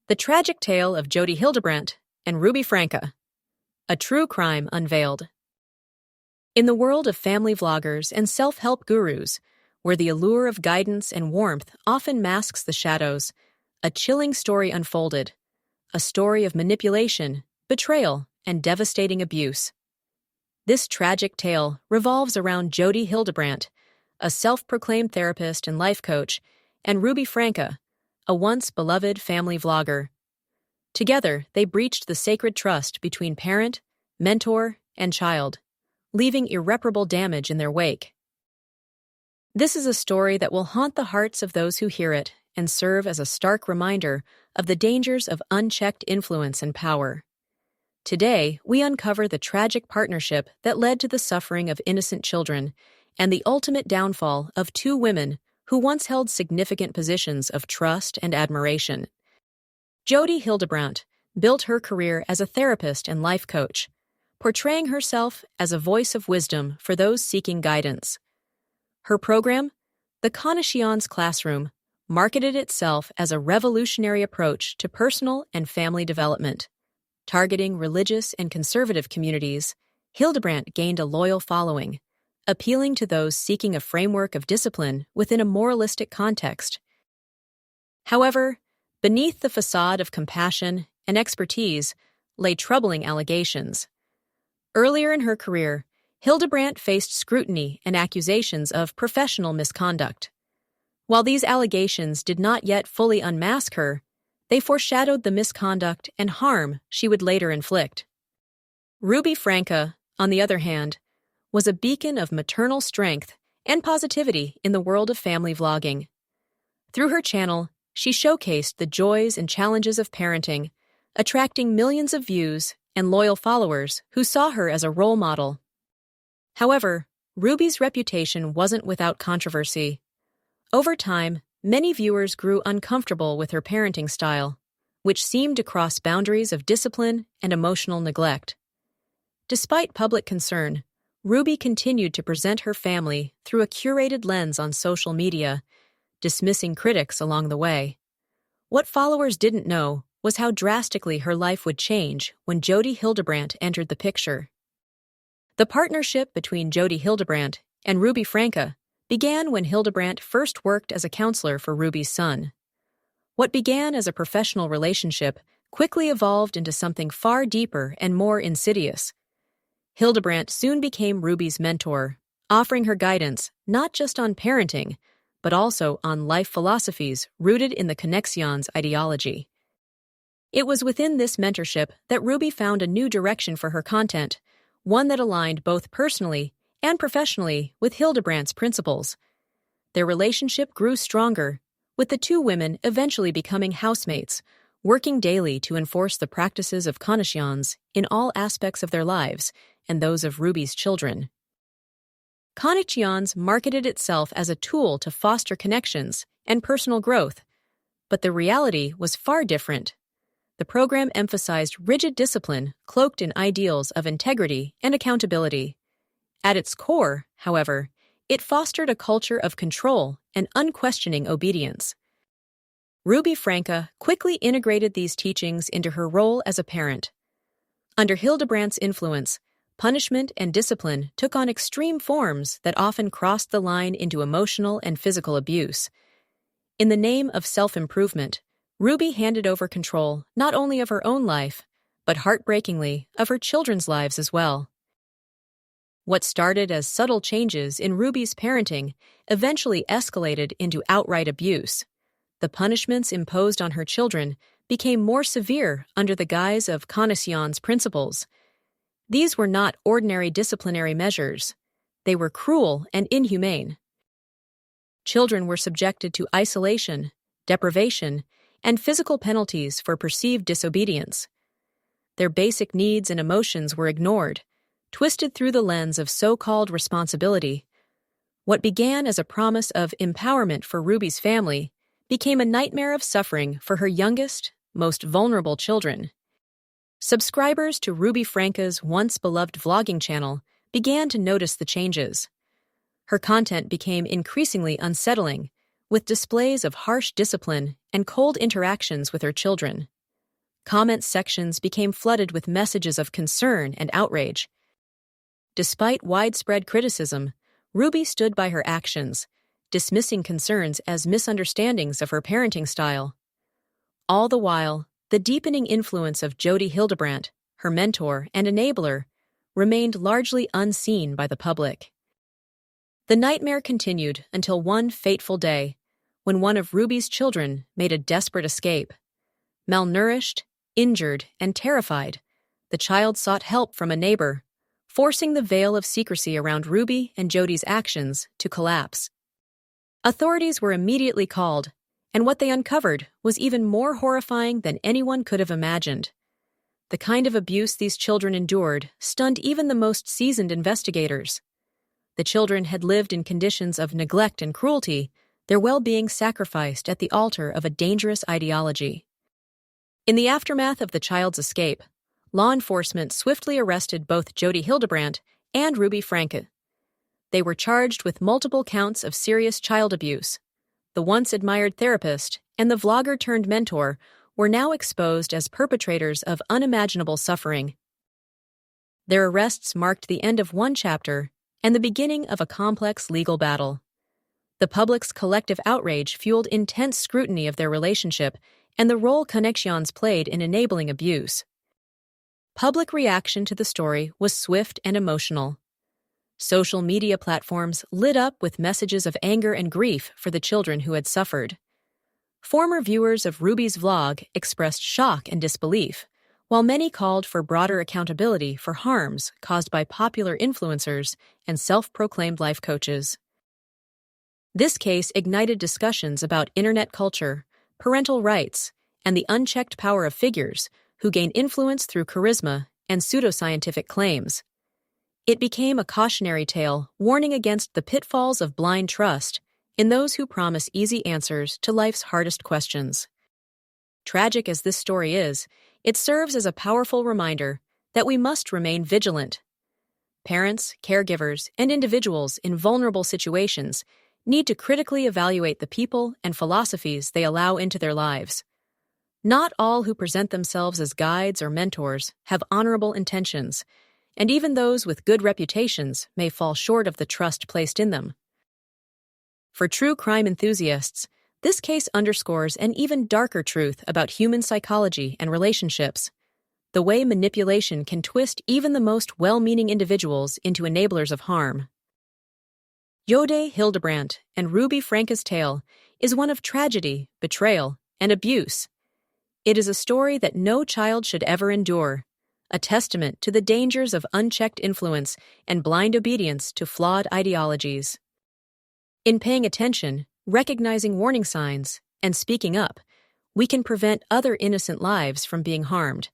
The Tragic Tale of Jodi Hildebrandt and Ruby Franke, a true crime unveiled. In the world of family vloggers and self-help gurus, where the allure of guidance and warmth often masks the shadows, a chilling story unfolded, a story of manipulation, betrayal, and devastating abuse. This tragic tale revolves around Jodi Hildebrandt, a self-proclaimed therapist and life coach, and Ruby Franke, a once beloved family vlogger. Together, they breached the sacred trust between parent, mentor, and child, leaving irreparable damage in their wake. This is a story that will haunt the hearts of those who hear it and serve as a stark reminder of the dangers of unchecked influence and power. Today, we uncover the tragic partnership that led to the suffering of innocent children and the ultimate downfall of two women who once held significant positions of trust and admiration. Jodi Hildebrandt built her career as a therapist and life coach, portraying herself as a voice of wisdom for those seeking guidance. Her program, The Conscience Classroom, marketed itself as a revolutionary approach to personal and family development. Targeting religious and conservative communities, Hildebrandt gained a loyal following, appealing to those seeking a framework of discipline within a moralistic context. However, beneath the facade of compassion and expertise lay troubling allegations. Earlier in her career, Hildebrandt faced scrutiny and accusations of professional misconduct. While these allegations did not yet fully unmask her, they foreshadowed the misconduct and harm she would later inflict. Ruby Franke, on the other hand, was a beacon of maternal strength and positivity in the world of family vlogging. Through her channel, she showcased the joys and challenges of parenting, attracting millions of views and loyal followers who saw her as a role model. However, Ruby's reputation wasn't without controversy. Over time, many viewers grew uncomfortable with her parenting style, which seemed to cross boundaries of discipline and emotional neglect. Despite public concern, Ruby continued to present her family through a curated lens on social media, dismissing critics along the way. What followers didn't know was how drastically her life would change when Jodi Hildebrandt entered the picture. The partnership between Jodi Hildebrandt and Ruby Franke began when Hildebrandt first worked as a counselor for Ruby's son. What began as a professional relationship quickly evolved into something far deeper and more insidious. Hildebrandt soon became Ruby's mentor, offering her guidance not just on parenting, but also on life philosophies rooted in the Conscience ideology. It was within this mentorship that Ruby found a new direction for her content, one that aligned both personally and professionally with Hildebrandt's principles. Their relationship grew stronger, with the two women eventually becoming housemates, working daily to enforce the practices of conscience in all aspects of their lives and those of Ruby's children. Conscience marketed itself as a tool to foster connections and personal growth, but the reality was far different. The program emphasized rigid discipline cloaked in ideals of integrity and accountability. At its core, however, it fostered a culture of control and unquestioning obedience. Ruby Franke quickly integrated these teachings into her role as a parent. Under Hildebrandt's influence, punishment and discipline took on extreme forms that often crossed the line into emotional and physical abuse. In the name of self-improvement, Ruby handed over control not only of her own life, but heartbreakingly of her children's lives as well. What started as subtle changes in Ruby's parenting eventually escalated into outright abuse. The punishments imposed on her children became more severe under the guise of conscience principles. These were not ordinary disciplinary measures. They were cruel and inhumane. Children were subjected to isolation, deprivation, and physical penalties for perceived disobedience. Their basic needs and emotions were ignored, twisted through the lens of so-called responsibility. What began as a promise of empowerment for Ruby's family became a nightmare of suffering for her youngest, most vulnerable children. Subscribers to Ruby Franke's once-beloved vlogging channel began to notice the changes. Her content became increasingly unsettling, with displays of harsh discipline and cold interactions with her children. Comment sections became flooded with messages of concern and outrage. Despite widespread criticism, Ruby stood by her actions, dismissing concerns as misunderstandings of her parenting style. All the while, the deepening influence of Jodi Hildebrandt, her mentor and enabler, remained largely unseen by the public. The nightmare continued until one fateful day, when one of Ruby's children made a desperate escape. Malnourished, injured, and terrified, the child sought help from a neighbor, forcing the veil of secrecy around Ruby and Jodi's actions to collapse. Authorities were immediately called, and what they uncovered was even more horrifying than anyone could have imagined. The kind of abuse these children endured stunned even the most seasoned investigators. The children had lived in conditions of neglect and cruelty, their well-being sacrificed at the altar of a dangerous ideology. In the aftermath of the child's escape, law enforcement swiftly arrested both Jodi Hildebrandt and Ruby Franke. They were charged with multiple counts of serious child abuse. The once-admired therapist and the vlogger-turned-mentor were now exposed as perpetrators of unimaginable suffering. Their arrests marked the end of one chapter and the beginning of a complex legal battle. The public's collective outrage fueled intense scrutiny of their relationship and the role connexions played in enabling abuse. Public reaction to the story was swift and emotional. Social media platforms lit up with messages of anger and grief for the children who had suffered. Former viewers of Ruby's vlog expressed shock and disbelief, while many called for broader accountability for harms caused by popular influencers and self-proclaimed life coaches. This case ignited discussions about internet culture, parental rights, and the unchecked power of figures who gain influence through charisma and pseudoscientific claims. It became a cautionary tale warning against the pitfalls of blind trust in those who promise easy answers to life's hardest questions. Tragic as this story is, it serves as a powerful reminder that we must remain vigilant. Parents, caregivers, and individuals in vulnerable situations need to critically evaluate the people and philosophies they allow into their lives. Not all who present themselves as guides or mentors have honorable intentions, and even those with good reputations may fall short of the trust placed in them. For true crime enthusiasts, this case underscores an even darker truth about human psychology and relationships: the way manipulation can twist even the most well-meaning individuals into enablers of harm. Jodi Hildebrandt and Ruby Franke's tale is one of tragedy, betrayal, and abuse. It is a story that no child should ever endure, a testament to the dangers of unchecked influence and blind obedience to flawed ideologies. In paying attention, recognizing warning signs, and speaking up, we can prevent other innocent lives from being harmed.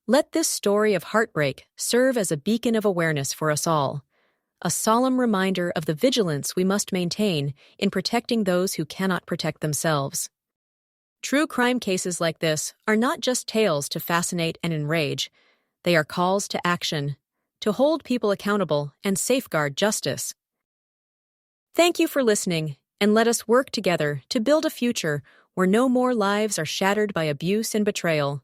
Let this story of heartbreak serve as a beacon of awareness for us all, a solemn reminder of the vigilance we must maintain in protecting those who cannot protect themselves. True crime cases like this are not just tales to fascinate and enrage. They are calls to action, to hold people accountable and safeguard justice. Thank you for listening, and let us work together to build a future where no more lives are shattered by abuse and betrayal.